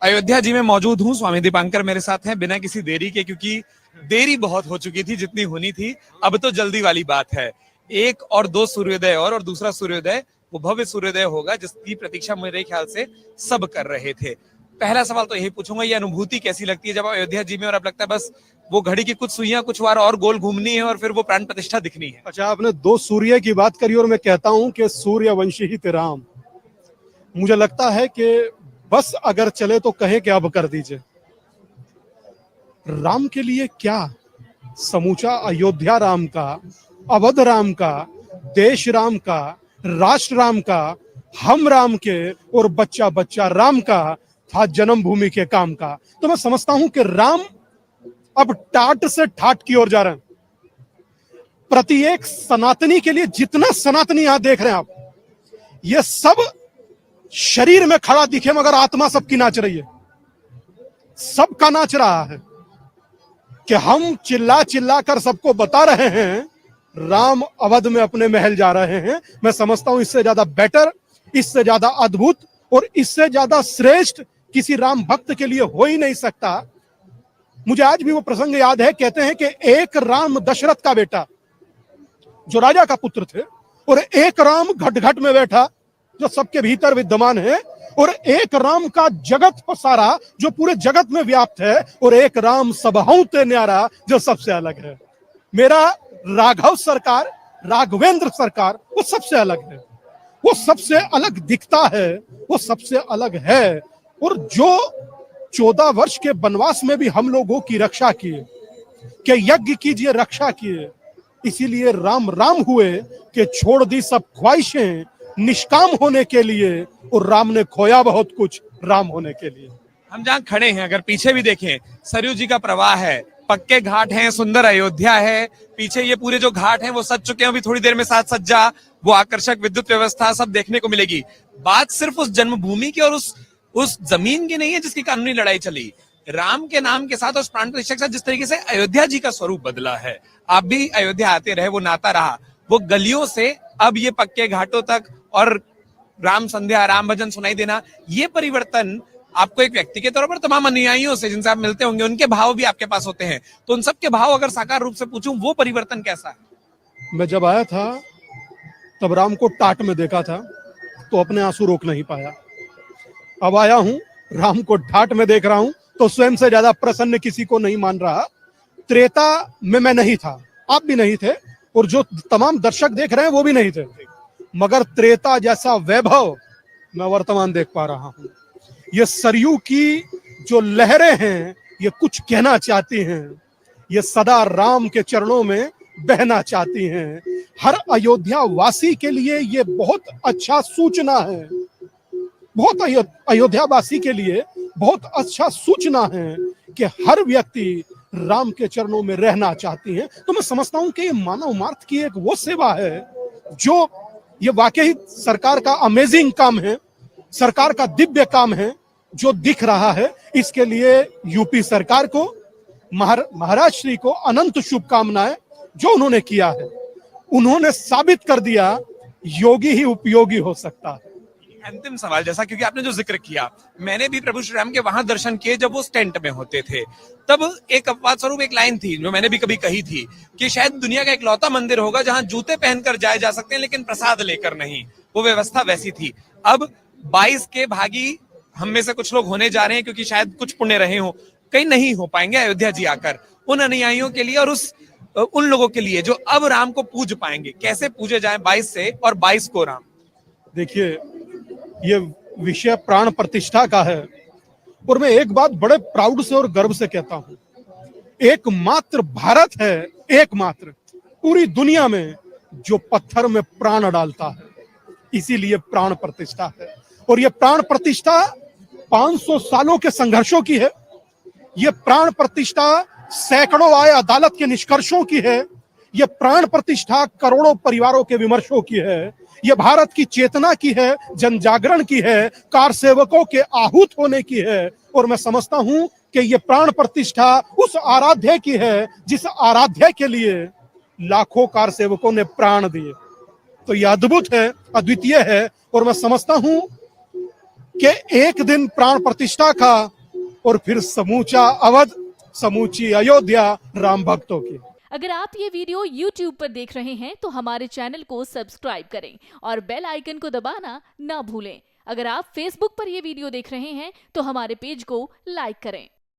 अयोध्या जी में मौजूद हूँ, स्वामी दीपांकर मेरे साथ हैं बिना किसी देरी के, क्योंकि देरी बहुत हो चुकी थी जितनी होनी थी। अब तो जल्दी वाली बात है, एक और दो सूर्योदय और दूसरा सूर्योदय वो भव्य सूर्योदय होगा जिसकी प्रतीक्षा मेरे ख्याल से सब कर रहे थे। पहला सवाल तो यही पूछूंगा, ये अनुभूति कैसी लगती है जब अयोध्या जी में और अब लगता है बस वो घड़ी की कुछ सुइयां कुछ बार और गोल घूमनी है और फिर वो प्राण प्रतिष्ठा दिखनी है। अच्छा, आपने दो सूर्य की बात करी और मैं कहता हूं कि सूर्यवंशी ही थे राम। मुझे लगता है कि बस अगर चले तो कहें कि अब कर दीजिए। राम के लिए क्या, समूचा अयोध्या राम का, अवध राम का, देश राम का, राष्ट्र राम का, हम राम के और बच्चा बच्चा राम का था जन्मभूमि के काम का। तो मैं समझता हूं कि राम अब टाट से ठाट की ओर जा रहे हैं। प्रत्येक सनातनी के लिए, जितना सनातनी यहां देख रहे हैं आप, ये सब शरीर में खड़ा दिखे मगर आत्मा सबकी नाच रही है। सबका नाच रहा है कि हम चिल्ला चिल्ला कर सबको बता रहे हैं राम अवध में अपने महल जा रहे हैं। मैं समझता हूं इससे ज्यादा बेटर, इससे ज्यादा अद्भुत और इससे ज्यादा श्रेष्ठ किसी राम भक्त के लिए हो ही नहीं सकता। मुझे आज भी वो प्रसंग याद है, कहते हैं कि एक राम दशरथ का बेटा जो राजा का पुत्र थे, और एक राम घट घट में बैठा जो सबके भीतर विद्यमान है, और एक राम का जगत पसारा जो पूरे जगत में व्याप्त है, और एक राम सबहु ते न्यारा जो सबसे अलग है। मेरा राघव सरकार, राघवेंद्र सरकार, वो सबसे अलग है, वो सबसे अलग दिखता है, वो सबसे अलग है। और जो 14 वर्ष के वनवास में भी हम लोगों की रक्षा किए, कि यज्ञ कीजिए रक्षा किए, इसीलिए राम राम हुए कि छोड़ दी सब ख्वाहिशें निष्काम होने के लिए, और राम ने खोया बहुत कुछ राम होने के लिए। हम जहाँ खड़े हैं अगर पीछे भी देखें, सरयू जी का प्रवाह है, पक्के घाट हैं, सुंदर अयोध्या है, पीछे ये पूरे जो घाट हैं वो सज चुके हैं, अभी थोड़ी देर में साज सज्जा, वो आकर्षक विद्युत व्यवस्था सब देखने को मिलेगी। बात सिर्फ उस जन्मभूमि की और उस जमीन की नहीं है जिसकी कानूनी लड़ाई चली, राम के नाम के साथ और प्राण प्रतिष्ठा के साथ जिस तरीके से अयोध्या जी का स्वरूप बदला है। आप भी अयोध्या आते रहे, वो नाता रहा, वो गलियों से अब ये पक्के घाटों तक और राम संध्या राम भजन सुनाई देना, ये परिवर्तन आपको एक व्यक्ति के तौर पर, तमाम अनुयायियों से जिनसे आप मिलते होंगे उनके भाव भी आपके पास होते हैं, तो उन सबके भाव अगर साकार रूप से पूछूं वो परिवर्तन कैसा है? मैं जब आया था तब राम को टाट में देखा था तो अपने आंसू रोक नहीं पाया। अब आया हूं, राम को ठाट में देख रहा हूं तो स्वयं से ज्यादा प्रसन्न किसी को नहीं मान रहा। त्रेता में मैं नहीं था, आप भी नहीं थे, और जो तमाम दर्शक देख रहे हैं वो भी नहीं थे, मगर त्रेता जैसा वैभव मैं वर्तमान देख पा रहा हूं। ये सरयू की जो लहरें हैं ये कुछ कहना चाहती हैं, ये सदा राम के चरणों में बहना चाहती हैं। हर अयोध्या वासी के लिए ये बहुत अच्छा सूचना है, बहुत अयोध्या वासी के लिए बहुत अच्छा सूचना है कि हर व्यक्ति राम के चरणों में रहना चाहती है। तो मैं समझता हूं कि ये मानव मार्ग की एक वो सेवा है जो ये वाकई सरकार का अमेजिंग काम है, सरकार का दिव्य काम है जो दिख रहा है। इसके लिए यूपी सरकार को, महाराज श्री को अनंत शुभकामनाएं। जो उन्होंने किया है, उन्होंने साबित कर दिया योगी ही उपयोगी हो सकता है। अंतिम सवाल जैसा, क्योंकि आपने जो जिक्र किया, मैंने भी प्रभु श्री राम के वहां दर्शन किए जब वो स्टेंट में होते थे, तब एक अपवाद स्वरूप एक लाइन थी जो मैंने भी कभी कही थी कि शायद दुनिया का इकलौता मंदिर होगा जहां जूते पहनकर जाए जा सकते हैं लेकिन प्रसाद लेकर नहीं। वो व्यवस्था वैसी थी। अब 22 के भागी हम में से कुछ लोग होने जा रहे हैं, क्योंकि शायद कुछ पुण्य रहे हो, कहीं नहीं हो पाएंगे अयोध्या जी आकर। उन अनुयायियों के लिए और उन लोगों के लिए जो अब राम को पूज पाएंगे, कैसे पूजे जाए 22 से और 22 को राम? देखिए, ये विषय प्राण प्रतिष्ठा का है, और मैं एक बात बड़े प्राउड से और गर्व से कहता हूं, एकमात्र भारत है, एकमात्र पूरी दुनिया में जो पत्थर में प्राण डालता है, इसीलिए प्राण प्रतिष्ठा है। और ये प्राण प्रतिष्ठा 500 सालों के संघर्षों की है, ये प्राण प्रतिष्ठा सैकड़ों आय अदालत के निष्कर्षों की है, ये प्राण प्रतिष्ठा करोड़ों परिवारों के विमर्शों की है, ये भारत की चेतना की है, जन जागरण की है, कार सेवकों के आहूत होने की है। और मैं समझता हूं कि ये प्राण प्रतिष्ठा उस आराध्य की है जिस आराध्य के लिए लाखों कार सेवकों ने प्राण दिए। तो यह अद्भुत है, अद्वितीय है, और मैं समझता हूं कि एक दिन प्राण प्रतिष्ठा का और फिर समूचा अवध, समूची अयोध्या राम भक्तों की। अगर आप ये वीडियो YouTube पर देख रहे हैं तो हमारे चैनल को सब्सक्राइब करें और बेल आइकन को दबाना ना भूलें। अगर आप Facebook पर ये वीडियो देख रहे हैं तो हमारे पेज को लाइक करें।